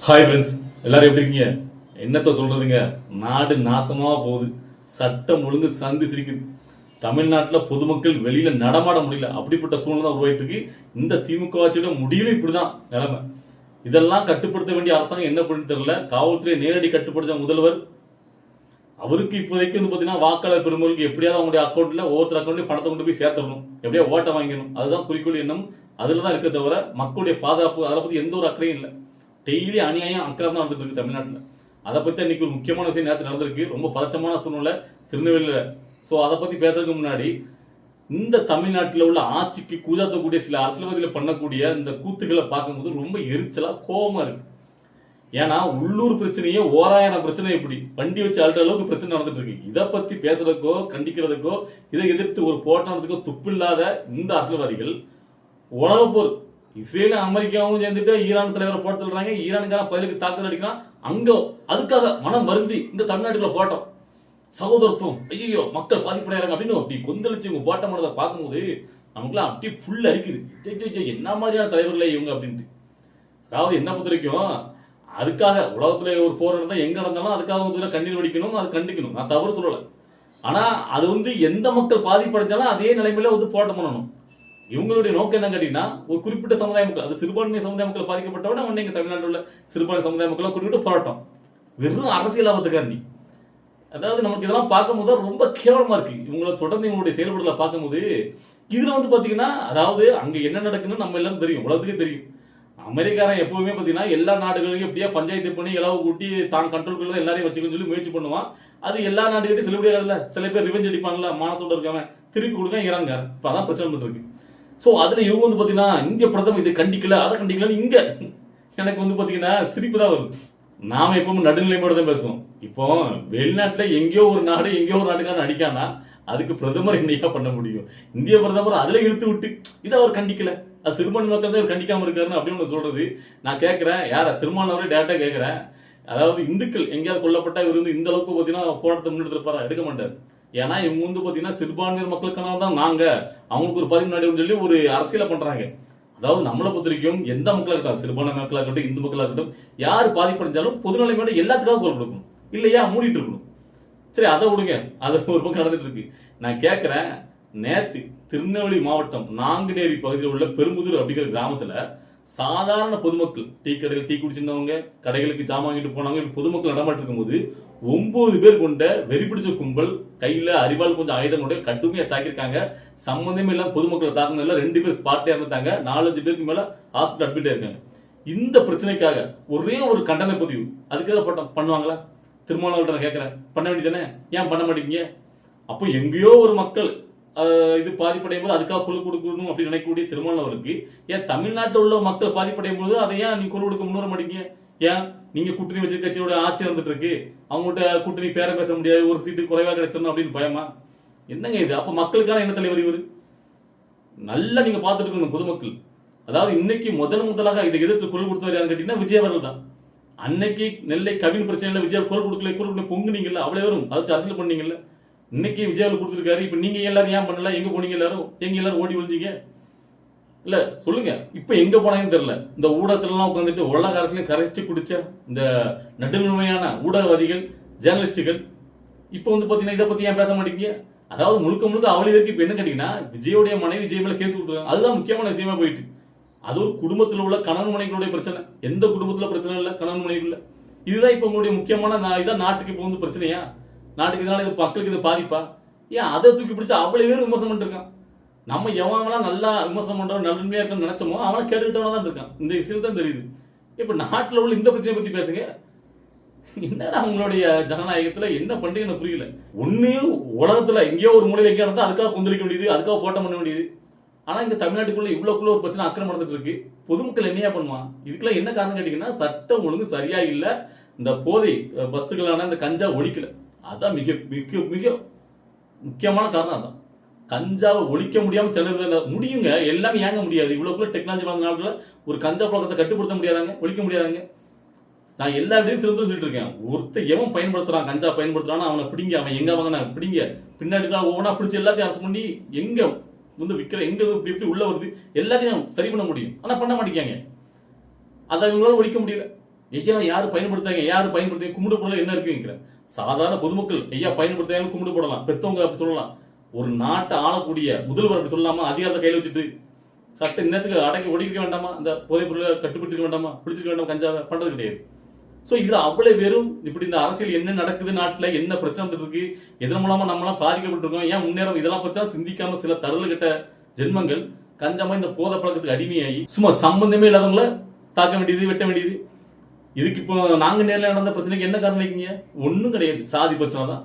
Hi friends, எல்லாரும் எப்படி இருக்கீங்க? என்னத்த சொல்றதுங்க, நாடு நாசமா போகுது. சட்டம் ஒழுங்கு சந்தி சிரிக்குது. தமிழ்நாட்டில் பொதுமக்கள் வெளியில நடமாட முடியல. அப்படிப்பட்ட சூழ்நிலை தான் உருவாயிட்டு இருக்கு. இந்த திமுக ஆட்சியோட முடியல இப்படிதான் நிலைமை. இதெல்லாம் கட்டுப்படுத்த வேண்டிய அரசாங்கம் என்ன பண்ணி தெரியல. காவல்துறை நேரடி கட்டுப்படுத்த முதல்வர் அவருக்கு இப்போதைக்கு பார்த்தீங்கன்னா வாக்காளர் பெருமளுக்கு எப்படியாவது அவங்களுடைய அக்கௌண்ட்ல ஒவ்வொருத்தர் அக்கௌண்ட்லையும் பணத்தை கொண்டு போய் சேர்த்துடணும், எப்படியா ஓட்டை வாங்கிடணும். அதுதான் குறிக்கோள் எண்ணம். அதில் தான் இருக்க தவிர மக்களுடைய பாதுகாப்பு அதை பற்றி எந்த ஒரு அக்கறையும் இல்லை. டெய்லி அநியாயம் அக்கறை தான் நடந்துட்டு இருக்கு தமிழ்நாட்டில். அதை பற்றி அன்னைக்கு ஒரு முக்கியமான விஷயம் நேரத்தில் நடந்திருக்கு. ரொம்ப பதச்சமான சூழ்நிலை திருநெல்வேலியில். ஸோ அதை பற்றி பேசுறதுக்கு முன்னாடி இந்த தமிழ்நாட்டில் உள்ள ஆட்சிக்கு கூதாத்தக்கூடிய சில அரசியல்வாதிகள் பண்ணக்கூடிய இந்த கூத்துக்களை பார்க்கும்போது ரொம்ப எரிச்சலா கோபமா இருக்கு. ஏன்னா உள்ளூர் பிரச்சனையே ஓராயிரம் பிரச்சனை இப்படி வண்டி வச்சு அழுற அளவுக்கு பிரச்சனை நடந்துட்டு இருக்கு. இதை பத்தி பேசுறதுக்கோ கண்டிக்கிறதுக்கோ இதை எதிர்த்து ஒரு போராட்டத்துக்கோ துப்பில்லாத இந்த அரசியல்வாதிகள் உலக போர் இஸ்ரேலும் அமெரிக்காவும் சேர்ந்துட்டு ஈரான் தலைவரை போட்டு தள்ளுறாங்க. ஈரானுக்கான பதிலுக்கு தாக்குதல் அடிக்கிறான். அங்க அதுக்காக மனம் வருந்தி இந்த தமிழ்நாட்டுக்குள்ள போட்டோம் சகோதரத்துவம், ஐயோ மக்கள் பாதிப்படைறாங்க அப்படின்னு அப்படி கொந்தளிச்சு இவங்க போட்ட மனதை பார்க்கும்போது நமக்குலாம் அப்படி புல் அரிக்குது. என்ன மாதிரியான தலைவர்களே இவங்க அப்படின்ட்டு. அதாவது என்ன பொறுத்த வரைக்கும் அதுக்காக உலகத்துல ஒரு போர் நடந்தா எங்க நடந்தாலும் அதுக்காக கண்ணீர் வடிக்கணும், அது கண்டிக்கணும், நான் தவறு சொல்லலை. ஆனா அது எந்த மக்கள் பாதிப்படைஞ்சாலும் அதே நிலைமையில போராட்டம் பண்ணணும். இவங்களுடைய நோக்கம் என்ன கேட்டீங்கன்னா ஒரு குறிப்பிட்ட சமுதாய மக்கள், அது சிறுபான்மை சமுதாய மக்கள் பாதிக்கப்பட்டவன உடனே எங்க தமிழ்நாட்டில் உள்ள சிறுபான்மை சமுதாய மக்கள் குறிப்பிட்டு போராட்டம் வெறும் அரசியல் லாபத்துக்காண்டி. அதாவது நமக்கு இதெல்லாம் பார்க்கும்போது ரொம்ப கேவலமா இருக்கு. இவங்களை தொடர்ந்து இவங்களுடைய செயல்படுதலை பார்க்கும்போது இதுல பாத்தீங்கன்னா அதாவது அங்க என்ன நடக்குன்னு நம்ம எல்லாரும் தெரியும், உலகத்துக்கே தெரியும். அமெரிக்காரன் எப்பவுமே பாத்தீங்கன்னா எல்லா நாடுகளையும் எப்படியா பஞ்சாயத்து பண்ணி இளவு கூட்டி தான் கண்ட்ரோல் எல்லாரையும் வச்சுக்கணும்னு சொல்லி முயற்சி பண்ணுவான். அது எல்லா நாடுகிட்டையும் செல்லுபடி ஆகல. சில பேர் ரிவெஞ்ச் அடிப்பாங்கல்ல, மானத்தோட இருக்கவன் திருப்பி கொடுக்க ஈரான்காரன். இப்ப அதான் பிரச்சனை வந்துட்டு இருக்கு. சோ அதுல இவங்க பாத்தீங்கன்னா இந்திய பிரதமர் இதை கண்டிக்கல அதை கண்டிக்கலன்னு இங்க எனக்கு பாத்தீங்கன்னா சிரிப்பு தான் வருது. நாம எப்பவும் நடுநிலைமையோட தான் பேசுவோம். இப்போ வெளிநாட்டுல எங்கேயோ ஒரு நாடு எங்கேயோ ஒரு நாட்டுக்காரன் அடிக்கானா அதுக்கு பிரதமர் என்னையா பண்ண முடியும்? இந்திய பிரதமர் அதுல இழுத்து விட்டு இதை அவர் கண்டிக்கல, அது சிறுபான்மை மக்கள் தான் கண்டிக்காம இருக்காருன்னு அப்படின்னு சொல்றது. நான் கேட்கிறேன், யார திருமாவளவரே டேரக்டா கேட்கிறேன். அதாவது இந்துக்கள் எங்கேயாவது கொல்லப்பட்டா இவர் இந்த அளவுக்கு பாத்தீங்கன்னா போராட்டத்தை முன்னெடுத்திருப்பாரா? எடுக்க மாட்டார். ஏன்னா இவங்க பாத்தீங்கன்னா சிறுபான்மையர் மக்களுக்கான தான் நாங்க அவங்களுக்கு ஒரு பதிவு நாடு சொல்லி ஒரு அரசியலை பண்றாங்க. அதாவது நம்மளை பொறுத்த வரைக்கும் எந்த மக்களாக இருக்கட்டும், சிறுபான்மை மக்களாக இருக்கட்டும், இந்து மக்களாக இருக்கட்டும், யார் பாதிப்படைஞ்சாலும் பொதுநிலைமையோட எல்லாத்துக்காக குரல் கொடுக்கணும், இல்லையா மூடிட்டு இருக்கணும். சரி அதை விடுங்க, அது ஒரு பக்கம் நடந்துட்டு இருக்கு. நான் கேட்கிறேன், நேத்து திருநெல்வேலி மாவட்டம் நாங்குநேரி பகுதியில் உள்ள பெரும்புதூர் அப்படிங்கிற கிராமத்துல சாதாரண பொதுமக்கள் டீ கடையில் டீ குடிச்சிருந்தவங்க, கடைகளுக்கு ஜாமான் வாங்கிட்டு போனவங்க, பொதுமக்கள் நடமாட்டு இருக்கும்போது 9 பேர் கொண்ட வெறி பிடிச்ச கும்பல் கையில அறிவால் கொஞ்சம் ஆயுதங்களோட கடுமையா தாக்கியிருக்காங்க. சம்பந்தமே இல்லாம பொதுமக்களை தாக்குனதுல 2 பேர் ஸ்பாட்ல இறந்துட்டாங்க. 4-5 பேருக்கு மேல ஹாஸ்பிட்டல் அட்மிட் ஆயிருக்காங்க. இந்த பிரச்சனைக்காக ஒரே ஒரு கண்டன பதிவு அதுக்காக பண்ணுவாங்களா? திருமாவளவன் கேட்கிறேன், பண்ண வேண்டியதானே? ஏன் பண்ண மாட்டீங்க? அப்போ எங்கேயோ ஒரு மக்கள் இது பாதிப்படையும் போது அதுக்காக குழு கொடுக்கணும் அப்படின்னு நினைக்கக்கூடிய திருமாவளவருக்கு ஏன் தமிழ்நாட்டில் உள்ள மக்கள் பாதிப்படையும் போது அதை ஏன் நீ குழு கொடுக்க முன்வர மாட்டீங்க? ஏன் நீங்க கூட்டணி வச்சிருக்க கட்சியோட ஆட்சி இருந்துட்டு இருக்கு, அவங்கள்ட்ட கூட்டணி பேரம் பேச முடியாது, ஒரு சீட்டு குறைவா கிடைச்சிடணும் அப்படின்னு பயமா? என்னங்க இது? அப்ப மக்களுக்கான என்ன தலைவர் இவர்? நல்லா நீங்க பார்த்துட்டு இருக்கணும் பொதுமக்கள். அதாவது இன்னைக்கு முதலாக இதை எதிர்த்து குரல் கொடுத்தவர் யாருன்னு கேட்டீங்கன்னா விஜய் அவர்கள் தான். அன்னைக்கு நெல்லை கவின் பிரச்சனையில விஜய் குரல் கொடுக்கல பொங்குனீங்கல்ல, அவ்வளவு வரும் அது அரசியல் பண்ணீங்கல்ல. இன்னைக்கு விஜய் கொடுத்துருக்காரு. இப்ப நீங்க எல்லாரும் ஏன் பண்ணல? எங்க போனீங்க? எல்லாரும் ஓடி ஒழிஞ்சீங்க இல்ல சொல்லுங்க. இப்ப எங்க போனாங்கன்னு தெரியல. இந்த ஊடகத்துல எல்லாம் உட்காந்துட்டு உலக அரசியலையும் கரைச்சி குடிச்ச இந்த நடுநிலைமையான ஊடகவாதிகள், ஜேர்னலிஸ்டுகள் இப்ப பாத்தீங்கன்னா இதை பத்தி ஏன் பேச மாட்டேங்க? அதாவது முழுக்க அவளுக்கு இப்ப என்ன கேட்டீங்கன்னா விஜயோடைய மனைவி விஜய் மேல கேஸ் கொடுத்துருக்காங்க. அதுதான் முக்கியமான விஷயமா போயிட்டு. அது ஒரு குடும்பத்தில் உள்ள கணவன் மனைவிகளுடைய பிரச்சனை. எந்த குடும்பத்துல பிரச்சனை இல்லை கணவன் மனைவிக்குள்ள. இதுதான் இப்ப உங்களுடைய முக்கியமான இதான் நாட்டுக்கு இப்ப பிரச்சனையா? நாட்டுக்கு இதனால இது மக்களுக்கு இது பாதிப்பா? ஏன் அதை தூக்கி பிடிச்சா அவ்வளவு பேர் விமர்சனம் பண்ணிட்டு இருக்கான். நம்ம எவன் நல்லா விமர்சனம் பண்றவன் நல்லமையா இருக்குன்னு நினைச்சோமோ அவனை கேட்டுக்கிட்டவனா தான் இருக்கான். இந்த விஷயம் தான் தெரியுது. இப்ப நாட்டுல உள்ள இந்த பிரச்சனையை பத்தி பேசுங்க. என்னடா உங்களுடைய ஜனநாயகத்துல என்ன பண்றீங்க எனக்கு புரியல. ஒண்ணு உலகத்துல எங்கேயோ ஒரு மூலையில எங்கேயா இருந்தா அதுக்காக கொந்தளிக்க வேண்டியது, அதுக்காக போட்டம் பண்ண வேண்டியது. ஆனா இந்த தமிழ்நாட்டுக்குள்ள இவ்வளவுக்குள்ள ஒரு பிரச்சனை அக்கிரமம் நடந்துட்டு இருக்கு. பொதுமக்கள் என்னையா பண்ணுவான்? இதுக்கெல்லாம் என்ன காரணம் கேட்டீங்கன்னா சட்டம் ஒழுங்கு சரியா இல்ல. இந்த போதை வஸ்துக்களான இந்த கஞ்சா ஒழிக்கல. அதான் மிக மிக மிக முக்கியமான காரணம். அதான் கஞ்சாவை ஒழிக்க முடியாம திணற முடியுங்க. எல்லாமே ஏங்க முடியாது? இவ்வளவுக்குள்ள டெக்னாலஜி வளர்ந்த நாட்டுல ஒரு கஞ்சா பழக்கத்தை கட்டுப்படுத்த முடியாதாங்க, ஒழிக்க முடியாதாங்க? நான் எல்லா இடத்தையும் திரும்ப சொல்லிட்டு இருக்கேன். ஒருத்தர் எவன் பயன்படுத்துறான் கஞ்சா பயன்படுத்துறான்னு அவனை பிடிங்க. அவன் எங்க வாங்கின பிடிங்க, பின்னாடி ஒவ்வொன்றா பிடிச்சி எல்லாத்தையும் அரசு பண்ணி எங்க விற்கிற எங்க எப்படி உள்ள வருது எல்லாத்தையும் சரி பண்ண முடியும். ஆனா பண்ண மாட்டேங்காங்க. அதை இவங்களால ஒழிக்க முடியல. ஐயா யாரு பயன்படுத்தாங்க கும்பிடு போடலாம் என்ன இருக்குங்கிற சாதாரண பொதுமக்கள் ஐயா பயன்படுத்தாங்க கும்பிடு போடலாம், பெத்தவங்க அப்படி சொல்லலாம். ஒரு நாட்டை ஆளக்கூடிய முதல்வர் அப்படி சொல்லாமா அதிகாரத்தை கையில் வச்சுட்டு சட்ட இன்னத்துக்கு அடக்கி ஒடிக்க வேண்டாமா, அந்த போதைப் பொருளை கட்டுப்படுத்திக்க வேண்டாமா, பிடிச்சிருக்க வேண்டாமா, கஞ்சாவை பண்றது கிடையாது. ஸோ இதுல அவ்வளவு வெறும் இப்படி இந்த அரசியல் என்ன நடக்குது, நாட்டுல என்ன பிரச்சனை வந்துட்டு இருக்கு, எதன் மூலமா நம்மளாம் பாதிக்கப்பட்டிருக்கோம், ஏன் முன்னேறம், இதெல்லாம் பத்தி தான் சிந்திக்காம சில தருதல் கிட்ட ஜென்மங்கள் கஞ்சமா இந்த போதை பழக்கத்துக்கு அடிமையாகி சும்மா சம்பந்தமே இல்லாதவங்கள தாக்க வேண்டியது, வெட்ட வேண்டியது. இதுக்கு இப்போ நாங்க நேரில் நடந்த பிரச்சனைக்கு என்ன காரணம் இருக்கீங்க? ஒன்றும் கிடையாது, சாதி பிரச்சனை தான்.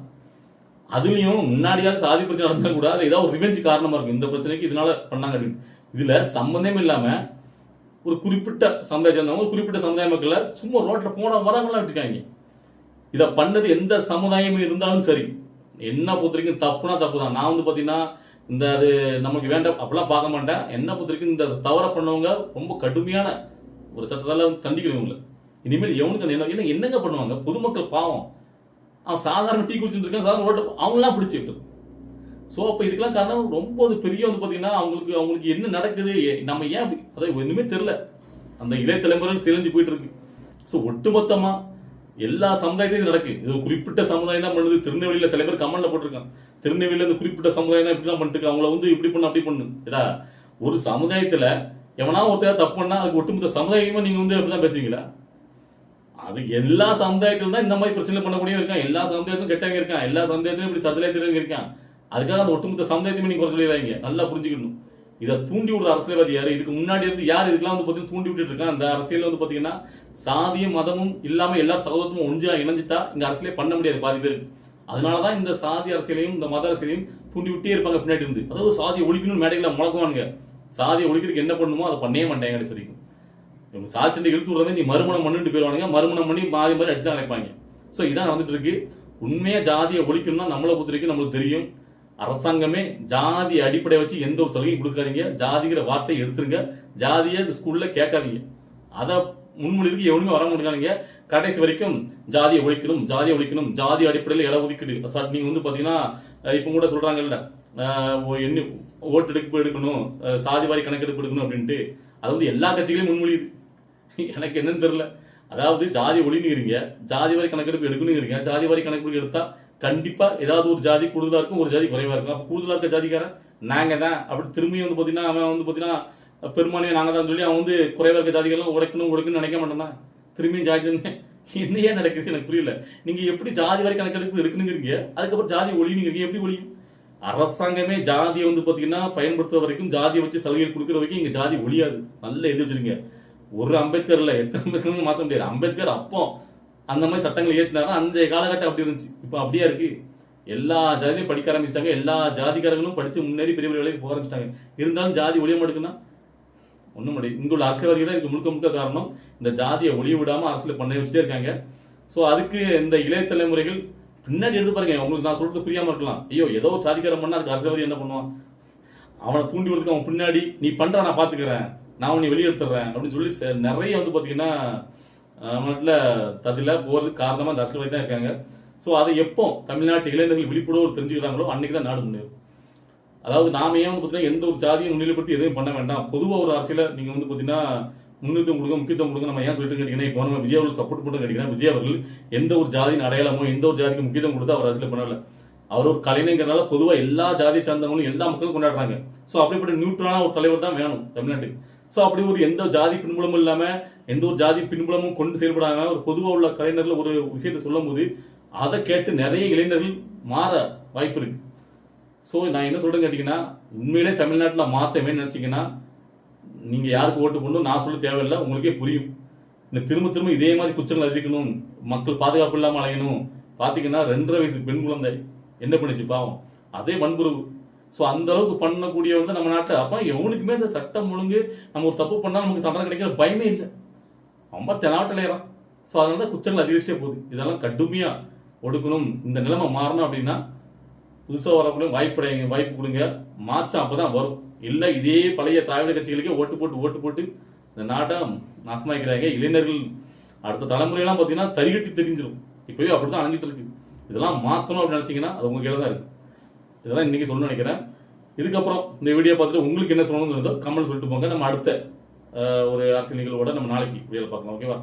அதுலயும் முன்னாடியாவது சாதி பிரச்சனை நடந்தா கூட அது ஏதாவது ஒரு ரிவெஞ்ச் காரணமா இருக்கும், இந்த பிரச்சனைக்கு இதனால பண்ணாங்க அப்படின்னு. இதுல சம்பந்தமே இல்லாம ஒரு குறிப்பிட்ட சமுதாயம் சேர்ந்தவங்க ஒரு குறிப்பிட்ட சமுதாய மக்களை சும்மா ரோட்ல போன வரவங்களாம் விட்டுருக்காங்க. இதை பண்ணது எந்த சமுதாயம் இருந்தாலும் சரி, என்ன பொறுத்த வரைக்கும் தப்புனா தப்பு தான். நான் வந்து பாத்தீங்கன்னா இந்த அது நமக்கு வேண்டாம் அப்படிலாம் பார்க்க மாட்டேன். என்ன பொறுத்த வரைக்கும் இந்த தவற பண்ணவங்க ரொம்ப கடுமையான ஒரு சட்டத்தால தண்டிக்கணும் இவங்களை. இனிமேல் எவனுக்கு அந்த என்ன என்னங்க பண்ணுவாங்க, பொதுமக்கள் பாவம், அவன் சாதாரண டீ குடிச்சுட்டு இருக்கான், சாதாரண ரோட்டை அவங்களாம் பிடிச்சி விட்டு. ஸோ அப்போ இதுக்கெல்லாம் காரணம் ரொம்ப பெரிய வந்து பார்த்தீங்கன்னா அவங்களுக்கு என்ன நடக்குது, நம்ம ஏன் அப்படி அதாவது ஒன்றுமே தெரில, அந்த இளைய தலைமுறைகள் சிலஞ்சு போயிட்டு இருக்கு. ஸோ ஒட்டுமொத்தமாக எல்லா சமுதாயத்தையும் நடக்கு, இது குறிப்பிட்ட சமுதாயம் தான் பண்ணுது. திருநெல்வேலியில் சில பேர் கமெண்ட்ல போட்டிருக்கான், திருநெல்வேலியில் இந்த குறிப்பிட்ட சமுதாயம் தான் இப்படி தான் பண்ணிட்டு அவங்கள வந்து இப்படி பண்ணு அப்படி பண்ணு. ஏடா ஒரு சமுதாயத்தில் எவனா ஒருத்தர் தப்பு பண்ணா அதுக்கு ஒட்டுமொத்த சமுதாயமா நீங்கள் வந்து அப்படிதான் பேசுவீங்களா? அது எல்லா சமுதாயத்திலும் தான் இந்த மாதிரி பிரச்சனை பண்ணக்கூடிய இருக்கான், எல்லா சமுதாயத்திலும் கெட்டவங்க இருக்கான், எல்லா சமுதாயத்திலும் இப்படி ததலை திருவங்க இருக்கான். அதுக்காக அந்த ஒட்டுமொத்த சமுதாயத்தையுமே நீங்க குறை சொல்லிடுறாங்க. நல்லா புரிஞ்சுக்கணும். இதை தூண்டி விடுற அரசியல்வாதி யாரு, இதுக்கு முன்னாடி இருந்து யார் இதுக்கெல்லாம் வந்து பார்த்தீங்கன்னா தூண்டி விட்டுட்டு இருக்கான். அந்த அரசியல் வந்து பார்த்தீங்கன்னா சாதியும் மதமும் இல்லாம எல்லாரும் சகோதரமும் ஒன்றா இணைஞ்சிட்டா இந்த அரசியலே பண்ண முடியாது பாதி பேருக்கு. அதனாலதான் இந்த சாதி அரசியலையும் இந்த மத அரசியலையும் தூண்டி விட்டே இருப்பாங்க பின்னாடி இருந்து. அதாவது சாதியை ஒழிக்கணும்னு மேடைகளை முழக்குவானுங்க, சாதியை ஒழிக்கிறதுக்கு என்ன பண்ணுமோ அதை பண்ணவே மாட்டேங்க கடைசி வரைக்கும். இவங்க சாதி சண்டை இழுத்து விடுறதே நீ மறுமணம் பண்ணிட்டு போயிடுவானுங்க, மறுமணம் பண்ணி மாறி மாறி அடிச்சுதான் நினைப்பாங்க. ஸோ இதான் நடந்துட்டு இருக்கு. உண்மையா ஜாதியை ஒழிக்கணும்னா நம்மளை பொறுத்த வரைக்கும் நம்மளுக்கு தெரியும், அரசாங்கமே ஜாதி அடிப்படை வச்சு எந்த ஒரு சலுகையும் கொடுக்காதீங்க, ஜாதிங்கிற வார்த்தையை எடுத்துருங்க, ஜாதியை இந்த ஸ்கூல்ல கேட்காதீங்க, அதை முன்மொழிவுக்கு எவனுமே வர முடியாதுங்க. கடைசி வரைக்கும் ஜாதியை ஒழிக்கணும், ஜாதியை ஒழிக்கணும், ஜாதி அடிப்படையில் இட ஒதுக்கீடு. நீங்க வந்து பாத்தீங்கன்னா இப்போ கூட சொல்றாங்கல்ல என்ன ஓட்டெடுப்பு எடுக்கணும், சாதி வாரி கணக்கெடுப்பு எடுக்கணும் அப்படின்ட்டு, அது வந்து எல்லா கட்சிகளையும் முன்மொழியுது. எனக்கு என்னன்னு தெரியல. அதாவது ஜாதி ஒளினுங்கிறீங்க, ஜாதி வாரி கணக்கெடுப்பு எடுக்கணுங்கிறீங்க, ஜாதி வாரி கணக்கெடுப்பு எடுத்தா கண்டிப்பா ஏதாவது ஒரு ஜாதி கூடுதலா இருக்கும், ஒரு ஜாதி குறைவா இருக்கும். அப்ப கூடுதலா இருக்க ஜாதிக்காரன் நாங்க தான் அப்படி திரும்பியும் வந்து பாத்தீங்கன்னா அவன் வந்து பாத்தீங்கன்னா பெரும்பான்மையை நாங்க தான் சொல்லி அவன் வந்து குறைவா இருக்க ஜாதிகள்லாம் உடைக்கணும்னு நினைக்க மாட்டானா, திரும்பியும் ஜாதி என்னையே நடக்குது எனக்கு புரியல. நீங்க எப்படி ஜாதி வாரி கணக்கெடுப்பு எடுக்கணுங்கிறீங்க, அதுக்கப்புறம் ஜாதி ஒளினுங்கிறீங்க, எப்படி ஒளியும்? அரசாங்கமே ஜாதியை வந்து பாத்தீங்கன்னா பயன்படுத்துற வரைக்கும், ஜாதியை வச்சு சலுகைகள் கொடுக்குற வரைக்கும் இங்க ஜாதி ஒழியாது. நல்ல எது வச்சிருங்க. ஒரு அம்பேத்கர்ல எத்தனை அம்பேத்கர் மாற்ற முடியாது. அம்பேத்கர் அப்போ அந்த மாதிரி சட்டங்கள் இயற்றினாரா, அன்றைய காலகட்டம் அப்படி இருந்துச்சு. இப்போ அப்படியா இருக்கு? எல்லா ஜாதியும் படிக்க ஆரம்பிச்சிட்டாங்க, எல்லா ஜாதிக்காரங்களும் படிச்சு முன்னேறி பெரிய பெரிய வேலைக்கு போக ஆரம்பிச்சிட்டாங்க. இருந்தாலும் ஜாதி ஒழிய மாட்டேங்குன்னா ஒன்றும் முடியாது. இங்குள்ள அரசியல்வாதிகள் தான் இதுக்கு முழுக்க காரணம். இந்த ஜாதியை ஒழிய விடாம அரசியல் பண்ண வச்சுட்டே இருக்காங்க. ஸோ அதுக்கு இந்த இளைய தலைமுறைகள் பின்னாடி எடுத்து பாருங்க. உங்களுக்கு நான் சொல்றது புரியாம இருக்கலாம், ஐயோ ஏதோ சாதிக்காரன் பண்ணா அதுக்கு அரசியல்வாதி என்ன பண்ணுவான், அவனை தூண்டி விடுறதுக்கு அவன் பின்னாடி நீ பண்ற நான் பாத்துக்கிறேன், நான் உன்னை வெளியெடுத்துறேன் அப்படின்னு சொல்லி நிறைய வந்து பாத்தீங்கன்னா நாட்டில் ததில போகிறதுக்கு காரணமாக அந்த அரசியல்வாதி தான் இருக்காங்க. ஸோ அதை எப்போ தமிழ்நாட்டு இளைஞர்கள் விழிப்புணர்வு தெரிஞ்சுக்கிறாங்களோ அன்னைக்கு தான் நாடு முன்னேறும். அதாவது நாம ஏன் வந்து பார்த்தீங்கன்னா எந்த ஒரு ஜாதியும் முன்னிலைப்படுத்தி எதுவும் பண்ண வேண்டாம், பொதுவாக ஒரு அரசியலை நீங்கள் வந்து பார்த்தீங்கன்னா முக்கியத்துவம் கொடுங்க. நம்ம ஏன் சொல்லிட்டு கேட்டீங்கன்னா, இப்போ நம்ம விஜய் அவர்கள் சப்போர்ட் பண்ணுறது கேட்டீங்கன்னா, விஜய் அவர்கள் எந்த ஒரு ஜாதியின் அடையாளமோ எந்த ஒரு ஜாதிக்கு முக்கியத்துவம் கொடுத்து அவர் அரசியல் பண்ணல. அவர் ஒரு கலைஞங்கிறனால பொதுவாக எல்லா ஜாதியை சார்ந்தவங்களும் எல்லா மக்களும் கொண்டாடுறாங்க. ஸோ அப்படிப்பட்ட நியூட்ரலான ஒரு தலைவர் தான் வேணும் தமிழ்நாட்டுக்கு. ஸோ அப்படி ஒரு எந்த ஜாதி பின்புலமும் இல்லாமல் எந்த ஒரு ஜாதி பின்புலமும் கொண்டு செயல்படாம ஒரு பொதுவாக உள்ள கலைஞர்கள் ஒரு விஷயத்தை சொல்லும் போது அதை கேட்டு நிறைய இளைஞர்கள் மாற வாய்ப்பு இருக்கு. ஸோ நான் என்ன சொல்றேன்னு கேட்டீங்கன்னா, உண்மையிலே தமிழ்நாட்டில் மாற்றமே நினைச்சிங்கன்னா நீங்க யாருக்கு ஓட்டு போடணும் நான் சொல்ல தேவையில்லை, உங்களுக்கே புரியும். இந்த திரும்ப இதே மாதிரி குற்றங்கள் அதிகரிக்கணும், மக்கள் பாதுகாப்பு இல்லாமல் அலையணும். பார்த்தீங்கன்னா 2.5 வயசு பெண் குழந்தை என்ன பண்ணிச்சு பாவம், அதே வன்புறவு. ஸோ அந்த அளவுக்கு பண்ணக்கூடிய வந்து நம்ம நாட்டை அப்போ எவனுக்குமே அந்த சட்டம் ஒழுங்கு நம்ம ஒரு தப்பு பண்ணால் நமக்கு தண்டனை கிடைக்கிற பயமே இல்லை, ரொம்ப தெனாவட்டலையறான். ஸோ அதனால தான் குற்றங்கள் அதிகரிச்சே போகுது. இதெல்லாம் கடுமையாக ஒடுக்கணும். இந்த நிலைமை மாறணும் அப்படின்னா புதுசாக வரக்கூடிய வாய்ப்பு கொடுங்க, மாற்றம் அப்போ தான் வரும். இல்லை இதே பழைய திராவிட கட்சிகளுக்கே ஓட்டு போட்டு இந்த நாட்டை நாசமாக்கிறாங்க. இளைஞர்கள் அடுத்த தலைமுறையெல்லாம் பார்த்தீங்கன்னா தறிகட்டி தெரிஞ்சிடும். இப்போவே அப்படி தான் அணைஞ்சிட்டு இருக்கு. இதெல்லாம் மாற்றணும் அப்படின்னு நினச்சிங்கன்னா அது உங்கள் கையில் தான் இருக்குது. இதெல்லாம் இன்றைக்கி சொல்லணும்னு நினைக்கிறேன். இதுக்கப்புறம் இந்த வீடியோ பார்த்துட்டு உங்களுக்கு என்ன சொல்லணும்னு கமெண்ட் சொல்லிட்டு போங்க. நம்ம அடுத்த ஒரு அரசியல் நிகழ்வோட நம்ம நாளைக்கு வீடியோவில் பார்க்கலாம். ஓகேவா?